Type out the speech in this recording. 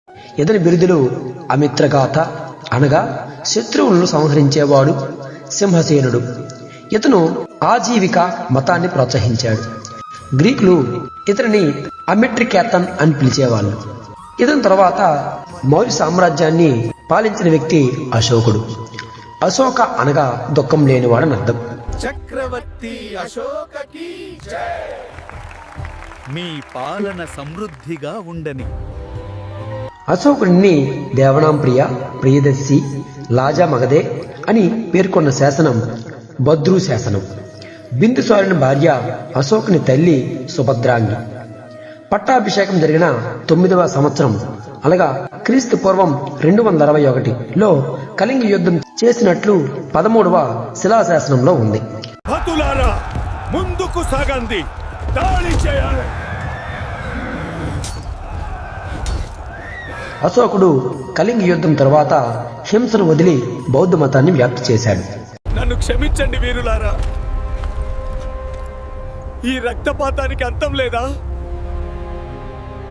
ఇతని బిరుదులు అమిత్రగాథ అనగా శత్రువులను సంహరించేవాడు, సింహసేనుడు. ఇతను ఆజీవిక మతాన్ని ప్రోత్సహించాడు. గ్రీకులు ఇతనిని అమిట్రికేతన్ అని పిలిచేవాళ్ళు. ఇతని తర్వాత మౌర్య సామ్రాజ్యాన్ని పాలించిన వ్యక్తి అశోకుడు. అశోక అనగా దుఃఖం లేనివాడని అర్థం. చక్రవర్తి అశోకకి జై. మీ పాలన సమృద్ధిగా ఉండని. అశోకుడిని దేవనాంప్రియ, ప్రియదర్శి, లాజా మగధే అని పేర్కొన్న శాసనం భద్రు శాసనం. బిందుసారుని భార్య అశోకుని తల్లి సుభద్రాంగి. పట్టాభిషేకం జరిగిన 9వ సంవత్సరం అనగా క్రీస్తు పూర్వం 261లో కళింగ యుద్ధం చేసినట్లు 13వ శిలాశాసనంలో ఉంది. భటులారా, ముందుకు సాగండి, దాడి చేయాలి. అశోకుడు కళింగ యుద్ధం తర్వాత హింసను వదిలి బౌద్ధ మతాన్ని వ్యాప్తి చేశాడు. నన్ను క్షమించండి వీరులారా, ఈ రక్తపాతానికి అంతం లేదా?